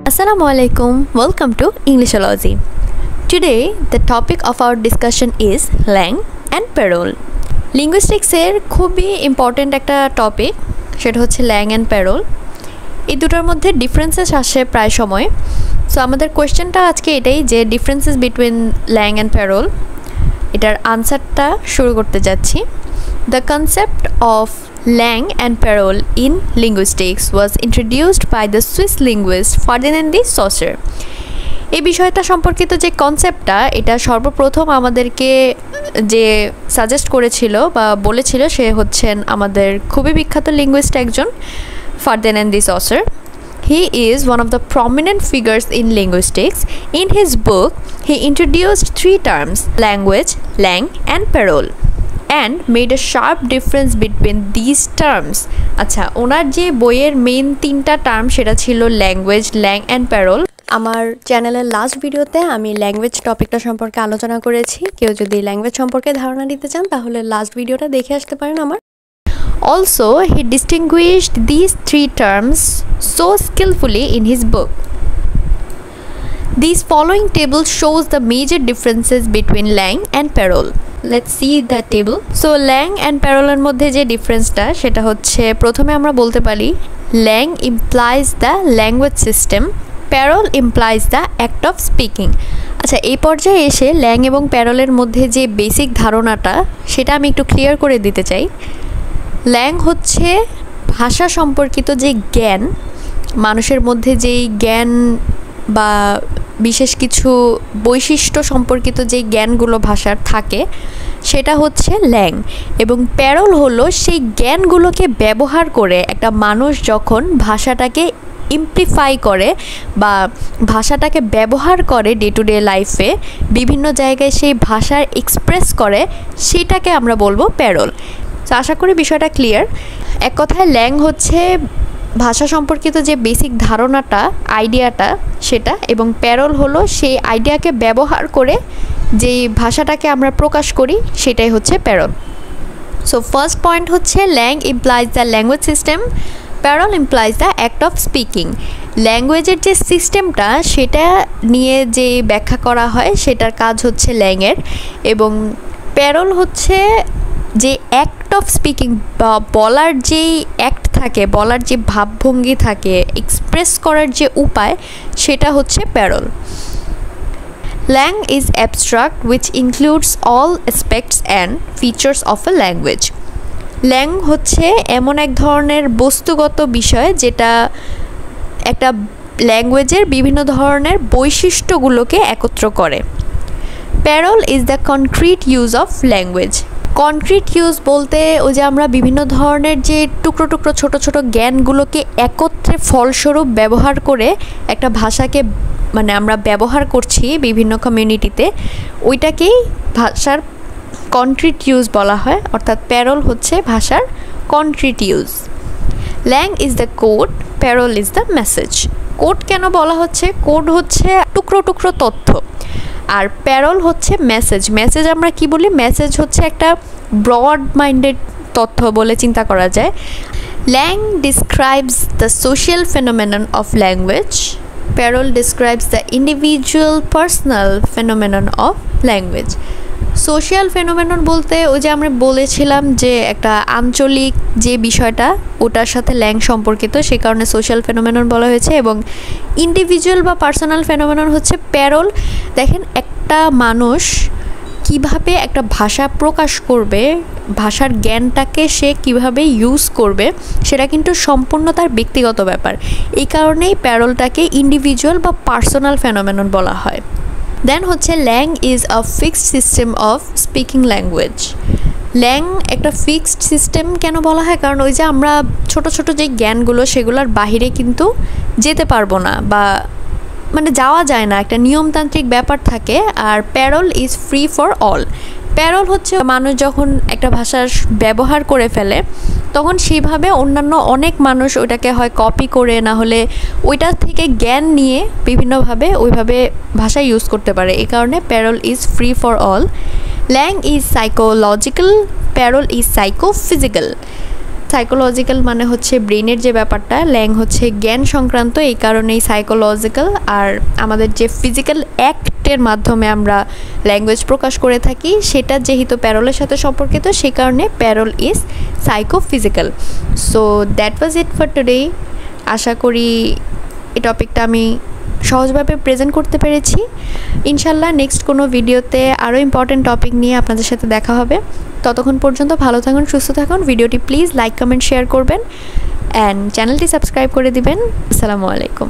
Assalamu alaikum. Welcome to Englishology. Today, the topic of our discussion is lang and parole. Linguistics এর খুবই important একটা topic, সেটা হচ্ছে lang and parole. এই দুটোর মধ্যে ডিফারেন্সেস আসে প্রায় সময়। সো আমাদের কোয়েশ্চেনটা আজকে এটাই যে differences between lang and parole, এটার আনসারটা শুরু করতে যাচ্ছি। The concept of lang and parole in linguistics was introduced by the Swiss linguist Ferdinand de Saussure. এই বিষয়টা সম্পর্কিত যে কনসেপ্টটা, এটা সর্বপ্রথম আমাদেরকে যে সাজেস্ট করেছিল বা বলেছিল সে হচ্ছেন আমাদের খুবই বিখ্যাত লিঙ্গুইস্ট একজন, Ferdinand de Saussure. He is one of the prominent figures in linguistics. In his book, he introduced three terms: language, lang, and parole, and made a sharp difference between these terms. আচ্ছা, ওনার যে বইয়ের main তিনটা term সেটা ছিল language, lung and parole. আমার চ্যানেলের last ভিডিওতে আমি ল্যাঙ্গুয়েজ টপিকটা সম্পর্কে আলোচনা করেছি। কেউ যদি ল্যাঙ্গুয়েজ সম্পর্কে ধারণা দিতে চান তাহলে লাস্ট ভিডিওটা দেখে আসতে পারেন আমার। Also, he distinguished these three terms so skillfully in his book. These following table shows the major differences between lang and parole. Let's see the table. So lang and parole এর মধ্যে যে ডিফারেন্সটা সেটা হচ্ছে, প্রথমে আমরা বলতে পারি lang implies the language system, parole implies the act of speaking. আচ্ছা, এই পর্যায়ে এসে lang এবং parole এর মধ্যে যে বেসিক ধারণাটা সেটা আমি একটু ক্লিয়ার করে দিতে চাই। ল্যাং হচ্ছে ভাষা সম্পর্কিত যে জ্ঞান, মানুষের মধ্যে যেই জ্ঞান বা বিশেষ কিছু বৈশিষ্ট্য সম্পর্কিত যে জ্ঞানগুলো ভাষার থাকে সেটা হচ্ছে ল্যাং, এবং প্যারোল হলো সেই জ্ঞানগুলোকে ব্যবহার করে একটা মানুষ যখন ভাষাটাকে ইমপ্লিফাই করে বা ভাষাটাকে ব্যবহার করে ডে টু ডে লাইফে, বিভিন্ন জায়গায় সেই ভাষার এক্সপ্রেস করে, সেটাকে আমরা বলবো প্যারোল। তো আশা করি বিষয়টা ক্লিয়ার। এক কথায় ল্যাং হচ্ছে ভাষা সম্পর্কিত যে বেসিক ধারণাটা, আইডিয়াটা সেটা, এবং প্যারোল হলো সেই আইডিয়াকে ব্যবহার করে যেই ভাষাটাকে আমরা প্রকাশ করি সেটাই হচ্ছে প্যারোল। সো ফার্স্ট পয়েন্ট হচ্ছে langue implies the language system, parole implies the act of speaking. ল্যাঙ্গুয়েজের যে সিস্টেমটা সেটা নিয়ে যে ব্যাখ্যা করা হয় সেটার কাজ হচ্ছে ল্যাংয়ের, এবং প্যারোল হচ্ছে যে অ্যাক্ট অফ স্পিকিং বা বলার যেই অ্যাক্ট থাকে, বলার যে ভাবভঙ্গি থাকে, এক্সপ্রেস করার যে উপায়, সেটা হচ্ছে parole. Langue is abstract which includes all aspects and features of a language. Langue হচ্ছে এমন এক ধরনের বস্তুগত বিষয় যেটা একটা ল্যাঙ্গুয়েজের বিভিন্ন ধরনের বৈশিষ্ট্যগুলোকে একত্র করে। Parole is the concrete use of language. Concrete use বলতে ওই যে আমরা বিভিন্ন ধরনের যে টুকরো টুকরো ছোট ছোট জ্ঞানগুলোকে একত্রে ফলস্বরূপ ব্যবহার করে একটা ভাষাকে মানে আমরা ব্যবহার করছি বিভিন্ন কমিউনিটিতে, ওইটাকেই ভাষার কনক্রিট ইউজ বলা হয়, অর্থাৎ প্যারোল হচ্ছে ভাষার concrete use. Langue is the code, parole is the message. Code কেন বলা হচ্ছে? কোড হচ্ছে টুকরো টুকরো তথ্য, আর প্যারোল হচ্ছে মেসেজ। মেসেজ আমরা কি বলি? মেসেজ হচ্ছে একটা ব্রড মাইন্ডেড তথ্য বলে চিন্তা করা যায়। Langue describes the social phenomenon of language, parole describes the individual personal phenomenon of language. Social phenomenon বলতে ওই যে আমরা বলেছিলাম যে একটা আঞ্চলিক যে বিষয়টা ওটার সাথে ল্যাং সম্পর্কিত, সে কারণে সোশ্যাল ফেনোমেনন বলা হয়েছে, এবং ইন্ডিভিজুয়াল বা পার্সোনাল ফেনোমেনন হচ্ছে প্যারোল। দেখেন, একটা মানুষ কিভাবে একটা ভাষা প্রকাশ করবে, ভাষার জ্ঞানটাকে সে কিভাবে ইউজ করবে, সেটা কিন্তু সম্পূর্ণ তার ব্যক্তিগত ব্যাপার। এই কারণেই প্যারোলটাকে ইন্ডিভিজুয়াল বা পার্সোনাল ফেনোমেনন বলা হয়। দেন হচ্ছে langue is a fixed system of speaking language. Langue একটা ফিক্সড সিস্টেম কেন বলা হয়? কারণ ওই যে আমরা ছোট ছোট যে জ্ঞানগুলো সেগুলোর বাহিরে কিন্তু যেতে পারবো না, বা মানে যাওয়া যায় না, একটা নিয়মতান্ত্রিক ব্যাপার থাকে। আর parole is free for all. Parole হচ্ছে মানুষ যখন একটা ভাষার ব্যবহার করে ফেলে তখন সেইভাবে অন্যান্য অনেক মানুষ ওইটাকে হয় কপি করে, না হলে ওইটার থেকে জ্ঞান নিয়ে বিভিন্নভাবে ওইভাবে ভাষা ইউজ করতে পারে। এই কারণে parole is free for all. Langue is psychological, parole is psychophysical. Psychological মানে হচ্ছে ব্রেনের যে ব্যাপারটা, ল্যাং হচ্ছে জ্ঞান সংক্রান্ত, এই কারণেই সাইকোলজিক্যাল। আর আমাদের যে ফিজিক্যাল অ্যাক্টের মাধ্যমে আমরা ল্যাঙ্গুয়েজ প্রকাশ করে থাকি সেটা যেহেতু প্যারোলের সাথে সম্পর্কিত, সেই কারণে parole is psychophysical. So that was it for today. আশা করি এই টপিকটা আমি সহজভাবে প্রেজেন্ট করতে পেরেছি। ইনশাল্লাহ নেক্সট কোনো ভিডিওতে আরও ইম্পর্টেন্ট টপিক নিয়ে আপনাদের সাথে দেখা হবে। ততক্ষণ পর্যন্ত ভালো থাকুন, সুস্থ থাকুন। ভিডিওটি প্লিজ লাইক, কমেন্ট, শেয়ার করবেন অ্যান্ড চ্যানেলটি সাবস্ক্রাইব করে দিবেন। আসসালামু আলাইকুম।